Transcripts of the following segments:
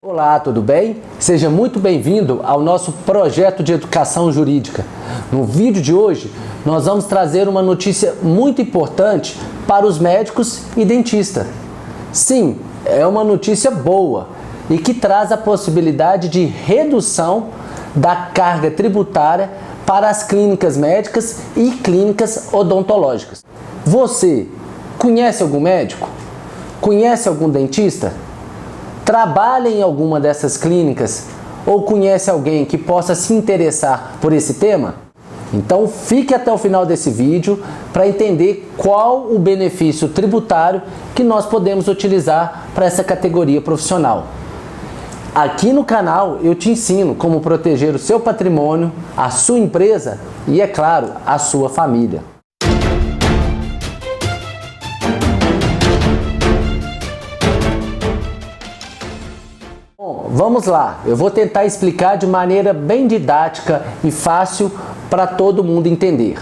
Olá, tudo bem? Seja muito bem-vindo ao nosso projeto de educação jurídica. No vídeo de hoje, nós vamos trazer uma notícia muito importante para os médicos e dentistas. Sim, é uma notícia boa e que traz a possibilidade de redução da carga tributária para as clínicas médicas e clínicas odontológicas. Você conhece algum médico? Conhece algum dentista? Trabalha em alguma dessas clínicas ou conhece alguém que possa se interessar por esse tema? Então fique até o final desse vídeo para entender qual o benefício tributário que nós podemos utilizar para essa categoria profissional. Aqui no canal eu te ensino como proteger o seu patrimônio, a sua empresa e, é claro, a sua família. Vamos lá, eu vou tentar explicar de maneira bem didática e fácil para todo mundo entender.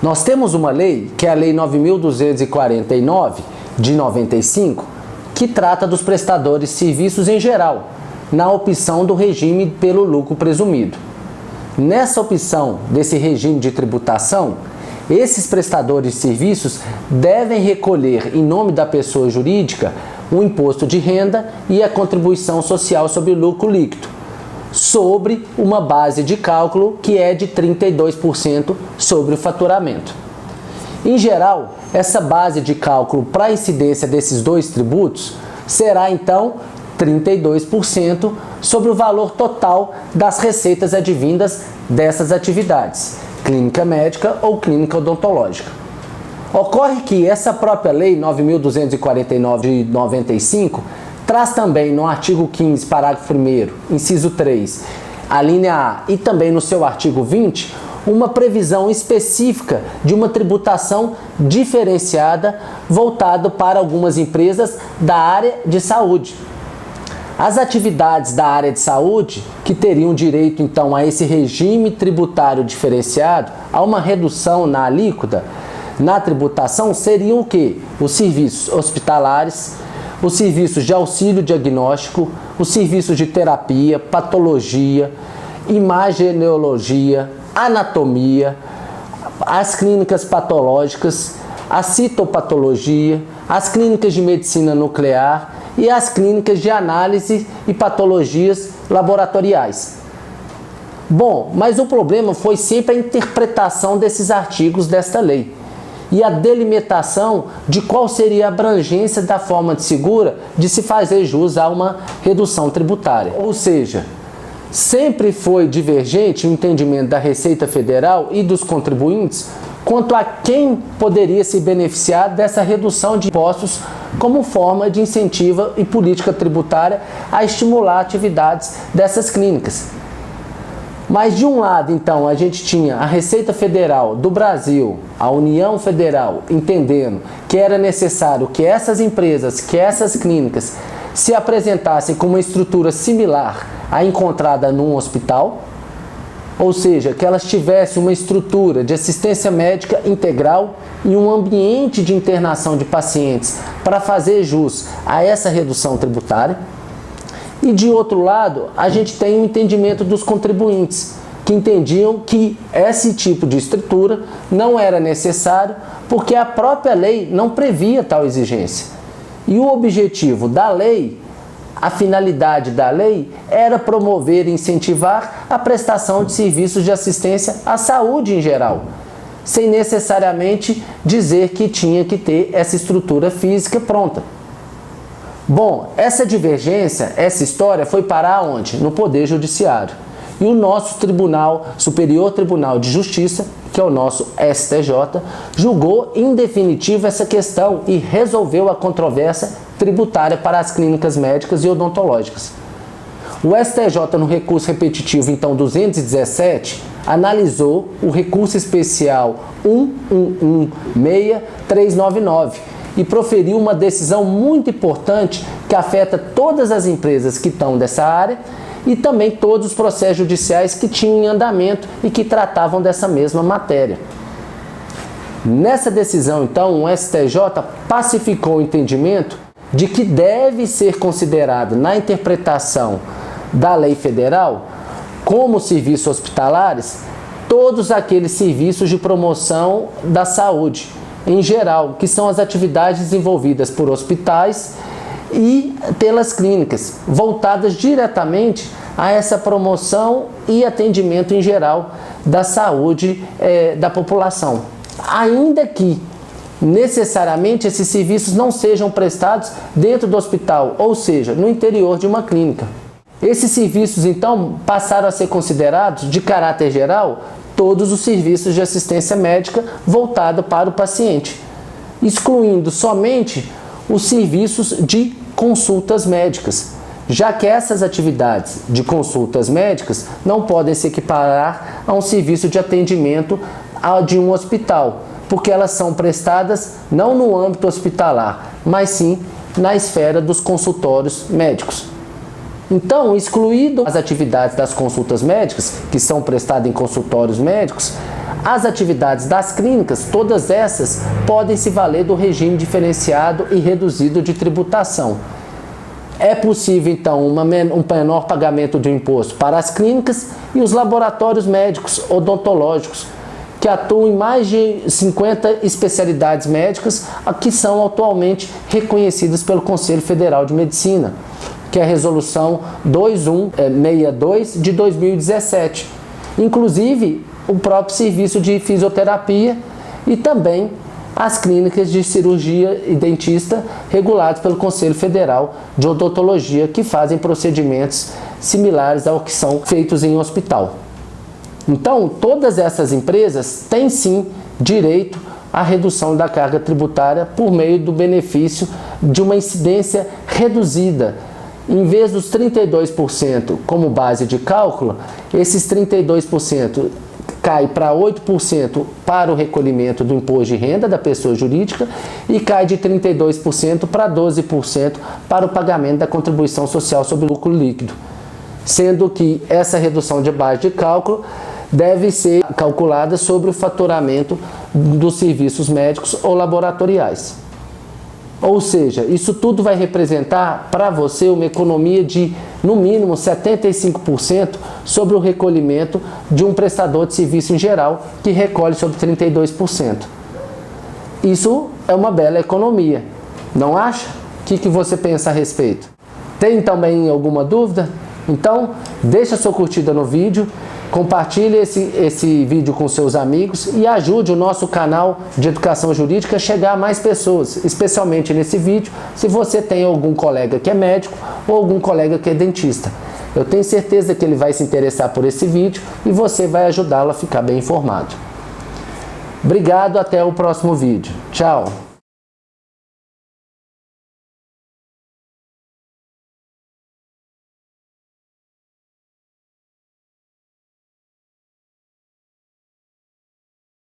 Nós temos uma lei, que é a Lei 9.249 de 95, que trata dos prestadores de serviços em geral, na opção do regime pelo lucro presumido. Nessa opção desse regime de tributação, esses prestadores de serviços devem recolher em nome da pessoa jurídica o imposto de renda e a contribuição social sobre o lucro líquido, sobre uma base de cálculo que é de 32% sobre o faturamento. Em geral, essa base de cálculo para a incidência desses dois tributos será então 32% sobre o valor total das receitas advindas dessas atividades, clínica médica ou clínica odontológica. Ocorre que essa própria Lei 9.249 de 95 traz também no artigo 15, parágrafo 1º, inciso 3, a linha A, e também no seu artigo 20, uma previsão específica de uma tributação diferenciada voltada para algumas empresas da área de saúde. As atividades da área de saúde, que teriam direito então a esse regime tributário diferenciado, a uma redução na alíquota, na tributação, seriam o quê? Os serviços hospitalares, os serviços de auxílio diagnóstico, os serviços de terapia, patologia, imagenologia, anatomia, as clínicas patológicas, a citopatologia, as clínicas de medicina nuclear e as clínicas de análise e patologias laboratoriais. Bom, mas o problema foi sempre a interpretação desses artigos desta lei e a delimitação de qual seria a abrangência da forma de segura de se fazer jus a uma redução tributária. Ou seja, sempre foi divergente o entendimento da Receita Federal e dos contribuintes quanto a quem poderia se beneficiar dessa redução de impostos como forma de incentivo e política tributária a estimular atividades dessas clínicas. Mas de um lado, então, a gente tinha a Receita Federal do Brasil, a União Federal, entendendo que era necessário que essas empresas, que essas clínicas se apresentassem com uma estrutura similar à encontrada num hospital, ou seja, que elas tivessem uma estrutura de assistência médica integral e um ambiente de internação de pacientes para fazer jus a essa redução tributária. E de outro lado, a gente tem o entendimento dos contribuintes, que entendiam que esse tipo de estrutura não era necessário porque a própria lei não previa tal exigência. E o objetivo da lei, a finalidade da lei, era promover e incentivar a prestação de serviços de assistência à saúde em geral, sem necessariamente dizer que tinha que ter essa estrutura física pronta. Bom, essa divergência, essa história foi parar onde? No Poder Judiciário. E o nosso Superior Tribunal de Justiça, que é o nosso STJ, julgou em definitivo essa questão e resolveu a controvérsia tributária para as clínicas médicas e odontológicas. O STJ, no recurso repetitivo, então 217, analisou o recurso especial 1116-399, e proferiu uma decisão muito importante que afeta todas as empresas que estão dessa área e também todos os processos judiciais que tinham em andamento e que tratavam dessa mesma matéria. Nessa decisão, então, o STJ pacificou o entendimento de que deve ser considerado na interpretação da lei federal como serviços hospitalares todos aqueles serviços de promoção da saúde em geral, que são as atividades desenvolvidas por hospitais e pelas clínicas, voltadas diretamente a essa promoção e atendimento em geral da saúde da população. Ainda que necessariamente esses serviços não sejam prestados dentro do hospital, ou seja, no interior de uma clínica. Esses serviços, então, passaram a ser considerados, de caráter geral, todos os serviços de assistência médica voltado para o paciente, excluindo somente os serviços de consultas médicas, já que essas atividades de consultas médicas não podem se equiparar a um serviço de atendimento de um hospital, porque elas são prestadas não no âmbito hospitalar, mas sim na esfera dos consultórios médicos. Então, excluído as atividades das consultas médicas, que são prestadas em consultórios médicos, as atividades das clínicas, todas essas podem se valer do regime diferenciado e reduzido de tributação. É possível, então, um menor pagamento de imposto para as clínicas e os laboratórios médicos odontológicos, que atuam em mais de 50 especialidades médicas, que são atualmente reconhecidas pelo Conselho Federal de Medicina, que é a Resolução 2162 de 2017. Inclusive, o próprio serviço de fisioterapia e também as clínicas de cirurgia e dentista reguladas pelo Conselho Federal de Odontologia, que fazem procedimentos similares ao que são feitos em hospital. Então, todas essas empresas têm sim direito à redução da carga tributária por meio do benefício de uma incidência reduzida. Em vez dos 32% como base de cálculo, esses 32% cai para 8% para o recolhimento do imposto de renda da pessoa jurídica e cai de 32% para 12% para o pagamento da contribuição social sobre o lucro líquido, sendo que essa redução de base de cálculo deve ser calculada sobre o faturamento dos serviços médicos ou laboratoriais. Ou seja, isso tudo vai representar para você uma economia de, no mínimo, 75% sobre o recolhimento de um prestador de serviço em geral, que recolhe sobre 32%. Isso é uma bela economia, não acha? O que você pensa a respeito? Tem também alguma dúvida? Então, deixa sua curtida no vídeo, compartilhe esse vídeo com seus amigos e ajude o nosso canal de educação jurídica a chegar a mais pessoas, especialmente nesse vídeo, se você tem algum colega que é médico ou algum colega que é dentista. Eu tenho certeza que ele vai se interessar por esse vídeo e você vai ajudá-lo a ficar bem informado. Obrigado, até o próximo vídeo. Tchau!